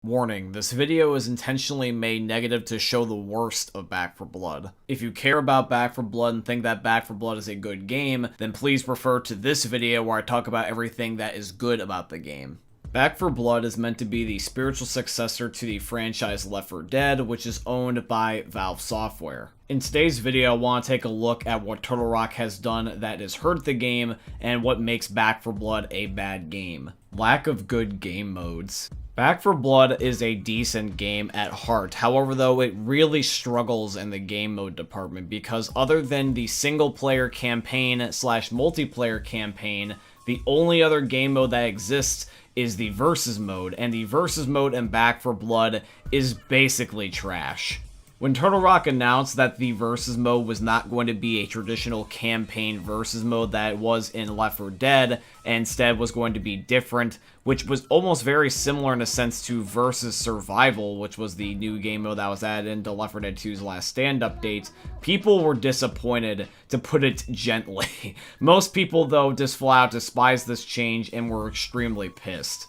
Warning, this video is intentionally made negative to show the worst of Back 4 Blood. If you care about Back 4 Blood and think that Back 4 Blood is a good game, then please refer to this video where I talk about everything that is good about the game. Back 4 Blood is meant to be the spiritual successor to the franchise Left 4 Dead, which is owned by Valve Software. In today's video, I want to take a look at what Turtle Rock has done that has hurt the game, and what makes Back 4 Blood a bad game. Lack of good game modes. Back 4 Blood is a decent game at heart, however though it really struggles in the game mode department because other than the single player campaign slash multiplayer campaign, the only other game mode that exists is the versus mode, and the versus mode in Back 4 Blood is basically trash. When Turtle Rock announced that the versus mode was not going to be a traditional campaign versus mode that it was in Left 4 Dead, and instead was going to be different, which was almost very similar in a sense to versus survival, which was the new game mode that was added into Left 4 Dead 2's Last Stand update, people were disappointed, to put it gently. Most people, though, just flat out despised this change and were extremely pissed.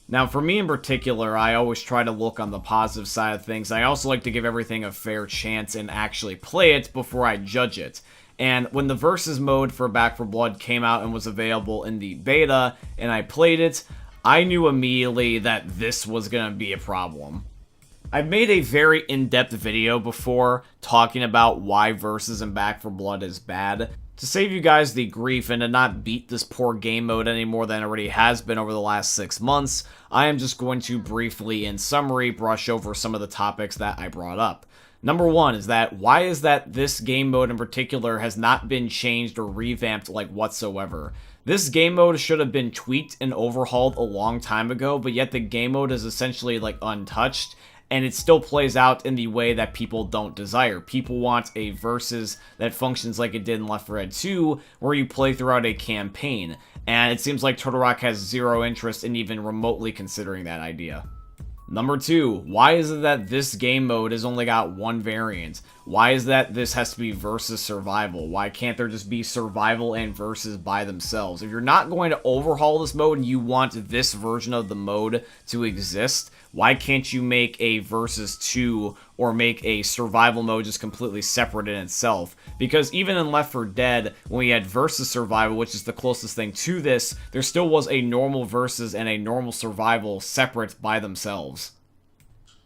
Now, for me in particular, I always try to look on the positive side of things. I also like to give everything a fair chance and actually play it before I judge it. And when the versus mode for Back 4 Blood came out and was available in the beta, and I played it, I knew immediately that this was going to be a problem. I've made a very in-depth video before talking about why versus in Back 4 Blood is bad. To save you guys the grief and to not beat this poor game mode any more than it already has been over the last 6 months, I am just going to briefly, in summary, brush over some of the topics that I brought up. Number one is that, why is that this game mode in particular has not been changed or revamped like whatsoever? This game mode should have been tweaked and overhauled a long time ago, but yet the game mode is essentially like untouched, and it still plays out in the way that people don't desire. People want a versus that functions like it did in Left 4 Dead 2, where you play throughout a campaign, and it seems like Turtle Rock has zero interest in even remotely considering that idea. Number two, why is it that this game mode has only got one variant? Why is that this has to be versus survival? Why can't there just be survival and versus by themselves? If you're not going to overhaul this mode and you want this version of the mode to exist, why can't you make a versus 2 or make a survival mode just completely separate in itself? Because even in Left 4 Dead, when we had versus survival, which is the closest thing to this, there still was a normal versus and a normal survival separate by themselves.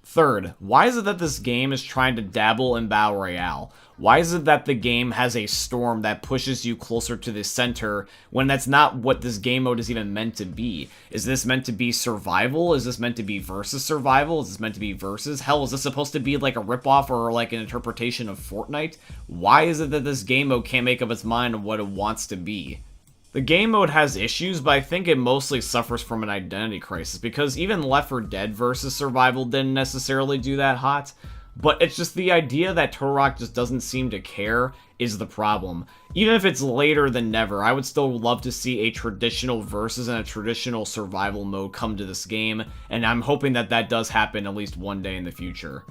Third, why is it that this game is trying to dabble in Battle Royale? Why is it that the game has a storm that pushes you closer to the center when that's not what this game mode is even meant to be? Is this meant to be survival? Is this meant to be versus survival? Is this meant to be versus? Hell, is this supposed to be like a ripoff or like an interpretation of Fortnite? Why is it that this game mode can't make up its mind on what it wants to be? The game mode has issues, but I think it mostly suffers from an identity crisis, because even Left 4 Dead versus survival didn't necessarily do that hot, but it's just the idea that Turtle Rock just doesn't seem to care is the problem. Even if it's later than never, I would still love to see a traditional versus and a traditional survival mode come to this game, and I'm hoping that that does happen at least one day in the future.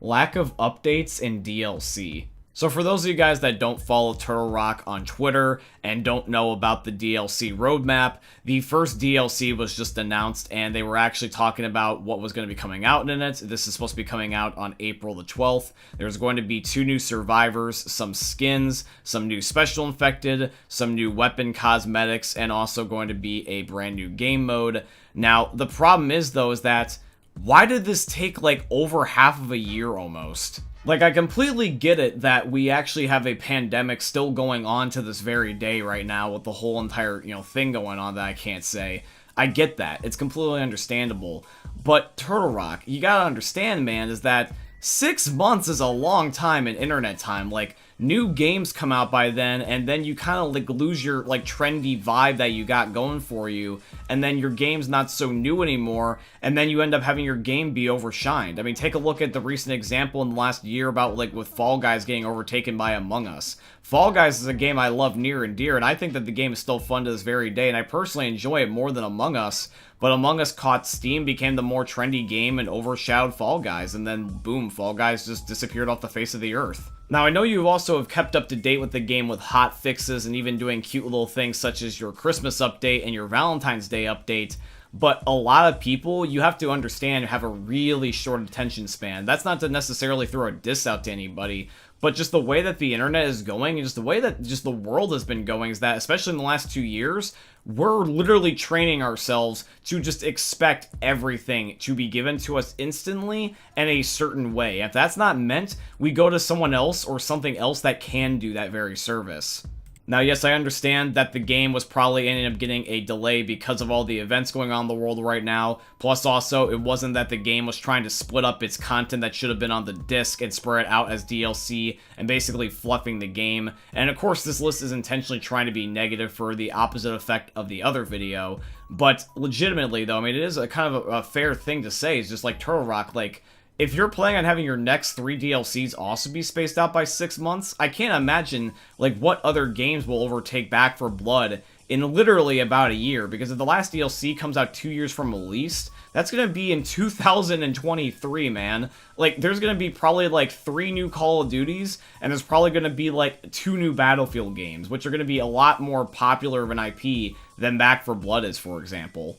Lack of updates and DLC. So for those of you guys that don't follow Turtle Rock on Twitter and don't know about the DLC roadmap, the first DLC was just announced and they were actually talking about what was going to be coming out in it. This is supposed to be coming out on April the 12th. There's going to be 2 new survivors, some skins, some new special infected, some new weapon cosmetics, and also going to be a brand new game mode. Now, the problem is though, is that why did this take like over half of a year almost? Like, I completely get it that we actually have a pandemic still going on to this very day right now with the whole entire, thing going on that I can't say. I get that. It's completely understandable. But Turtle Rock, you gotta understand, man, is that 6 months is a long time in internet time. Like, new games come out by then, and then you kind of like lose your like trendy vibe that you got going for you, and then your game's not so new anymore, and then you end up having your game be overshined. I mean, take a look at the recent example in the last year about like with Fall Guys getting overtaken by Among Us. Fall Guys is a game I love near and dear, and I think that the game is still fun to this very day, and I personally enjoy it more than Among Us, but Among Us caught steam, became the more trendy game, and overshadowed Fall Guys, and then boom, Fall Guys just disappeared off the face of the earth. Now, I know you also have kept up to date with the game with hot fixes and even doing cute little things such as your Christmas update and your Valentine's Day update, but a lot of people, you have to understand, have a really short attention span. That's not to necessarily throw a diss out to anybody, but just the way that the internet is going, and just the way that just the world has been going, is that, especially in the last 2 years, we're literally training ourselves to just expect everything to be given to us instantly in a certain way. If that's not meant, we go to someone else or something else that can do that very service. Now, yes, I understand that the game was probably ending up getting a delay because of all the events going on in the world right now. Plus, also, it wasn't that the game was trying to split up its content that should have been on the disc and spread it out as DLC and basically fluffing the game. And of course, this list is intentionally trying to be negative for the opposite effect of the other video. But legitimately, though, I mean, it is a kind of a fair thing to say. It's just like Turtle Rock, like, if you're planning on having your next 3 DLCs also be spaced out by 6 months, I can't imagine, like, what other games will overtake Back 4 Blood in literally about a year, because if the last DLC comes out 2 years from release, that's gonna be in 2023, man. Like, there's gonna be probably, like, 3 new Call of Duties, and there's probably gonna be, like, 2 new Battlefield games, which are gonna be a lot more popular of an IP than Back 4 Blood is, for example.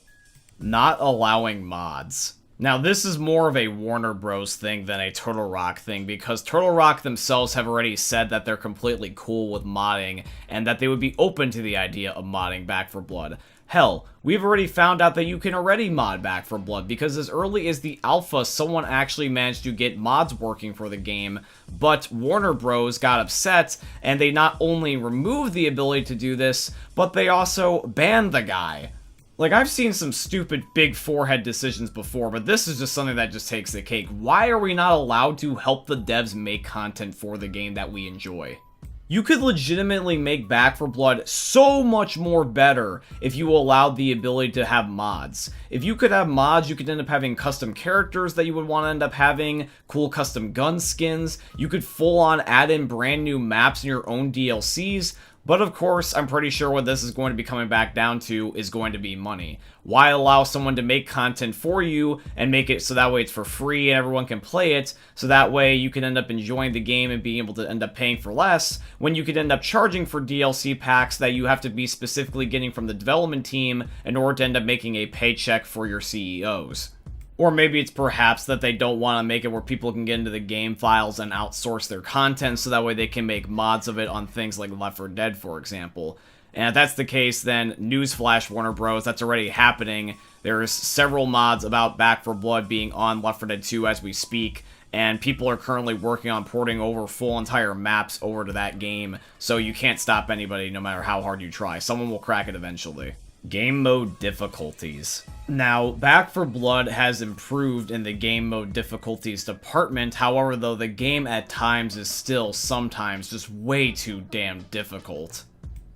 Not allowing mods. Now, this is more of a Warner Bros. Thing than a Turtle Rock thing, because Turtle Rock themselves have already said that they're completely cool with modding, and that they would be open to the idea of modding Back 4 Blood. Hell, we've already found out that you can already mod Back 4 Blood, because as early as the alpha, someone actually managed to get mods working for the game, but Warner Bros. Got upset, and they not only removed the ability to do this, but they also banned the guy. Like, I've seen some stupid big forehead decisions before, but this is just something that just takes the cake. Why are we not allowed to help the devs make content for the game that we enjoy? You could legitimately make Back 4 Blood so much more better if you allowed the ability to have mods. If you could have mods, you could end up having custom characters that you would want to end up having, cool custom gun skins, you could full on add in brand new maps in your own DLCs. But of course, I'm pretty sure what this is going to be coming back down to is going to be money. Why allow someone to make content for you and make it so that way it's for free and everyone can play it, so that way you can end up enjoying the game and being able to end up paying for less, when you could end up charging for DLC packs that you have to be specifically getting from the development team in order to end up making a paycheck for your CEOs. Or maybe it's perhaps that they don't want to make it where people can get into the game files and outsource their content so that way they can make mods of it on things like Left 4 Dead, for example. And if that's the case, then newsflash, Warner Bros., that's already happening. There's several mods about Back 4 Blood being on Left 4 Dead 2 as we speak, and people are currently working on porting over full entire maps over to that game, so you can't stop anybody no matter how hard you try. Someone will crack it eventually. Game mode difficulties. Now, Back 4 Blood has improved in the game mode difficulties department, however, though, the game at times is still sometimes just way too damn difficult.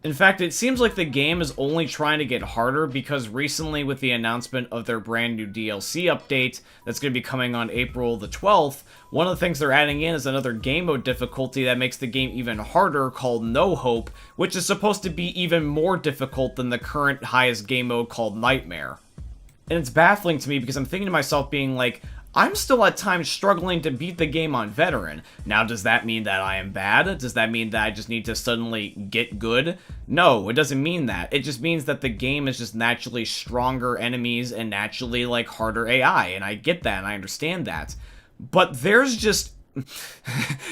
In fact, it seems like the game is only trying to get harder because recently with the announcement of their brand new DLC update that's going to be coming on April the 12th, one of the things they're adding in is another game mode difficulty that makes the game even harder called No Hope, which is supposed to be even more difficult than the current highest game mode called Nightmare. And it's baffling to me because I'm thinking to myself being like, I'm still at times struggling to beat the game on Veteran. Now, does that mean that I am bad? Does that mean that I just need to suddenly get good? No, it doesn't mean that. It just means that the game is just naturally stronger enemies and naturally, like, harder AI, and I get that, and I understand that. But there's just...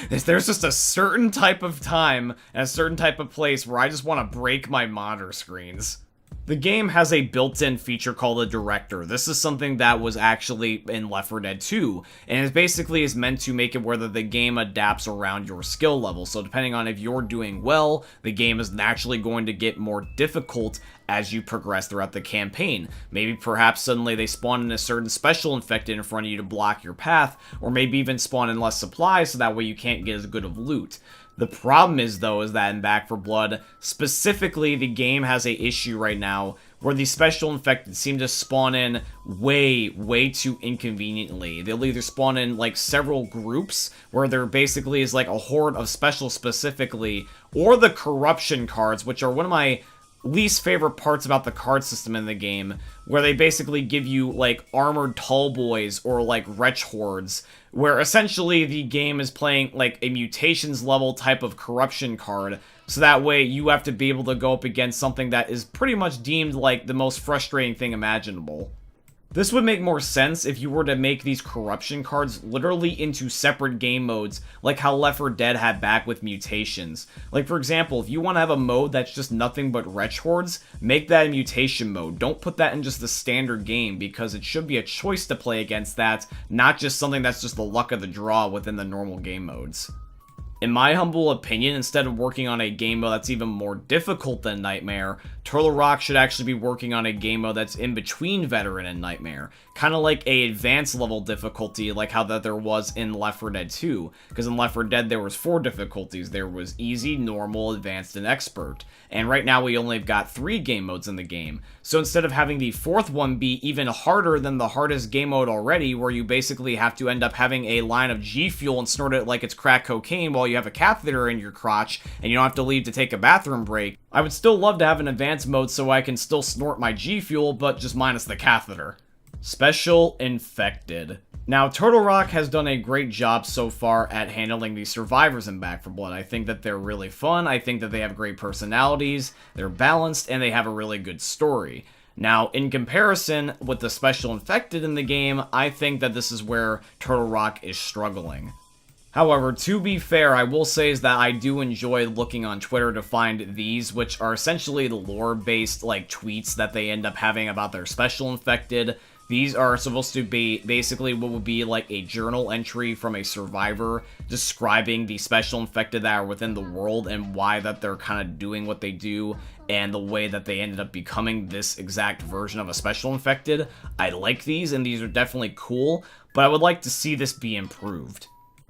there's just a certain type of time and a certain type of place where I just want to break my monitor screens. The game has a built-in feature called a director. This is something that was actually in Left 4 Dead 2, and it basically is meant to make it where the game adapts around your skill level. So depending on if you're doing well, the game is naturally going to get more difficult as you progress throughout the campaign. Maybe perhaps suddenly they spawn in a certain special infected in front of you to block your path, or maybe even spawn in less supplies so that way you can't get as good of loot. The problem is, though, is that in Back 4 Blood, specifically, the game has a issue right now where the special infected seem to spawn in way too inconveniently. They'll either spawn in, like, several groups, where there basically is, like, a horde of special specifically, or the corruption cards, which are one of my least favorite parts about the card system in the game, where they basically give you, like, armored tall boys or, like, wretch hordes, where essentially the game is playing, like, a mutations level type of corruption card, so that way you have to be able to go up against something that is pretty much deemed like the most frustrating thing imaginable. This would make more sense if you were to make these corruption cards literally into separate game modes, like how Left 4 Dead had back with mutations. Like, for example, if you want to have a mode that's just nothing but wretch hordes, make that a mutation mode. Don't put that in just the standard game, because it should be a choice to play against that, not just something that's just the luck of the draw within the normal game modes. In my humble opinion, instead of working on a game mode that's even more difficult than Nightmare, Turtle Rock should actually be working on a game mode that's in between Veteran and Nightmare. Kind of like a advanced level difficulty, like how that there was in Left 4 Dead 2. Because in Left 4 Dead there was 4 difficulties. There was easy, normal, advanced, and expert. And right now we only have got 3 game modes in the game. So instead of having the 4th one be even harder than the hardest game mode already, where you basically have to end up having a line of G Fuel and snort it like it's crack cocaine while you have a catheter in your crotch and you don't have to leave to take a bathroom break, I would still love to have an advanced mode so I can still snort my G Fuel, but just minus the catheter. Special Infected. Now, Turtle Rock has done a great job so far at handling the survivors in Back 4 Blood. I think that they're really fun, I think that they have great personalities, they're balanced, and they have a really good story. Now, in comparison with the Special Infected in the game, I think that this is where Turtle Rock is struggling. However, to be fair, I will say is that I do enjoy looking on Twitter to find these, which are essentially the lore-based, like, tweets that they end up having about their Special Infected. These are supposed to be basically what would be like a journal entry from a survivor describing the Special Infected that are within the world and why that they're kind of doing what they do and the way that they ended up becoming this exact version of a Special Infected. I like these, and these are definitely cool, but I would like to see this be improved.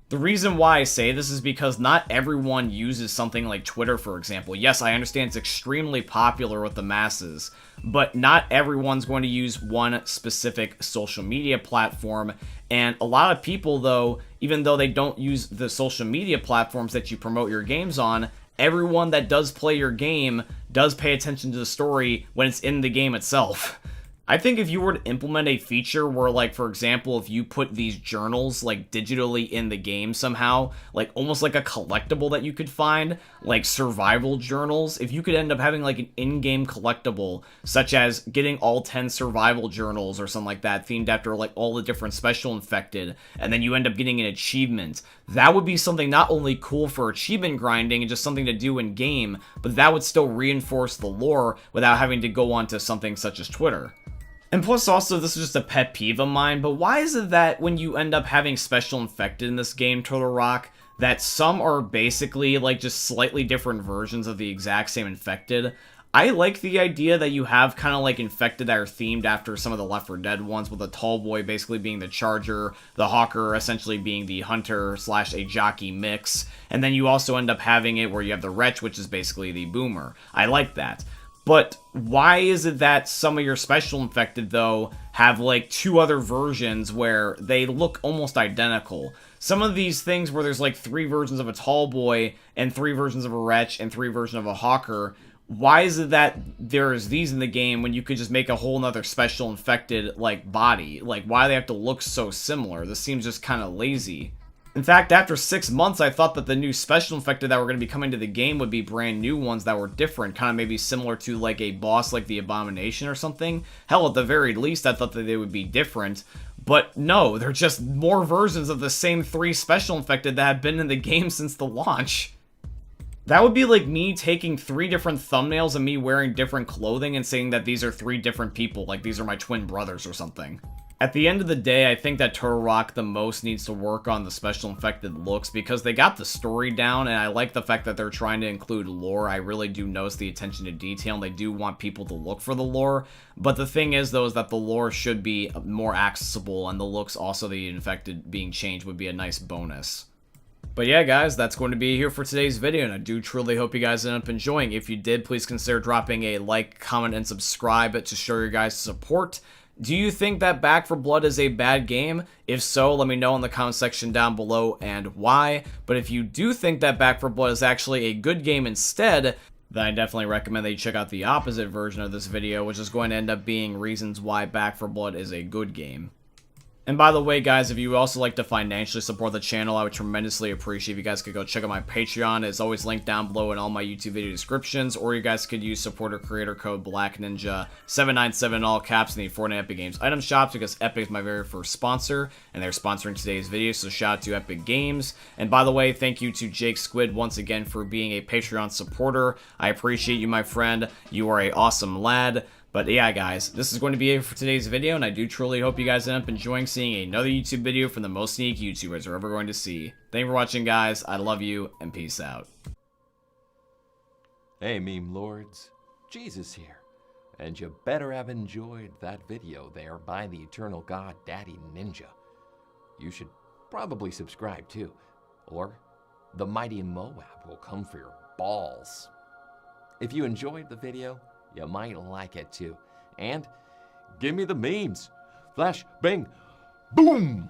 The reason why I say this is because not everyone uses something like Twitter, for example. Yes, I understand it's extremely popular with the masses, but not everyone's going to use one specific social media platform. And a lot of people, though, even though they don't use the social media platforms that you promote your games on, everyone that does play your game does pay attention to the story when it's in the game itself. I think if you were to implement a feature where, like, for example, if you put these journals, like, digitally in the game somehow, like, almost like a collectible that you could find, like survival journals, if you could end up having, like, an in-game collectible, such as getting all 10 survival journals or something like that, themed after, like, all the different Special Infected, and then you end up getting an achievement, that would be something not only cool for achievement grinding and just something to do in-game, but that would still reinforce the lore without having to go onto something such as Twitter. And plus also, this is just a pet peeve of mine, but why is it that when you end up having Special Infected in this game, Turtle Rock, that some are basically like just slightly different versions of the exact same Infected? I like the idea that you have kind of like Infected that are themed after some of the Left 4 Dead ones, with the Tall Boy basically being the Charger, the Hawker essentially being the Hunter / a Jockey mix, and then you also end up having it where you have the Wretch, which is basically the Boomer. I like that. But why is it that some of your Special Infected, though, have, like, 2 other versions where they look almost identical? Some of these things where there's, like, 3 versions of a Tall Boy, and 3 versions of a Wretch, and 3 versions of a Hawker, why is it that there's these in the game when you could just make a whole nother Special Infected, like, body? Like, why do they have to look so similar? This seems just kind of lazy. In fact, after 6 months, I thought that the new Special Infected that were going to be coming to the game would be brand new ones that were different, kind of maybe similar to like a boss like the Abomination or something. Hell, at the very least, I thought that they would be different. But no, they're just more versions of the same 3 Special Infected that have been in the game since the launch. That would be like me taking 3 different thumbnails and me wearing different clothing and saying that these are 3 different people, like these are my twin brothers or something. At the end of the day, I think that Turtle Rock the most needs to work on the Special Infected looks because they got the story down, and I like the fact that they're trying to include lore. I really do notice the attention to detail, and they do want people to look for the lore. But the thing is, though, is that the lore should be more accessible, and the looks also the Infected being changed would be a nice bonus. But yeah, guys, that's going to be here for today's video, and I do truly hope you guys end up enjoying. If you did, please consider dropping a like, comment, and subscribe to show your guys' support. Do you think that Back 4 Blood is a bad game? If so, let me know in the comment section down below and why. But if you do think that Back 4 Blood is actually a good game instead, then I definitely recommend that you check out the opposite version of this video, which is going to end up being reasons why Back 4 Blood is a good game. And by the way, guys, if you also like to financially support the channel, I would tremendously appreciate if you guys could go check out my Patreon. It's always linked down below in all my YouTube video descriptions, or you guys could use supporter creator code BlackNinja797 in all caps in the Fortnite Epic Games item shops, because Epic is my very first sponsor, and they're sponsoring today's video, so shout out to Epic Games. And by the way, thank you to Jake Squid once again for being a Patreon supporter. I appreciate you, my friend. You are an awesome lad. But yeah, guys, this is going to be it for today's video, and I do truly hope you guys end up enjoying seeing another YouTube video from the most unique YouTubers we're ever going to see. Thank you for watching, guys. I love you, and peace out. Hey, meme lords. Jesus here. And you better have enjoyed that video there by the eternal god Daddy Ninja. You should probably subscribe too, or the mighty Moab will come for your balls. If you enjoyed the video, you might like it too. And give me the memes. Flash, bang, boom!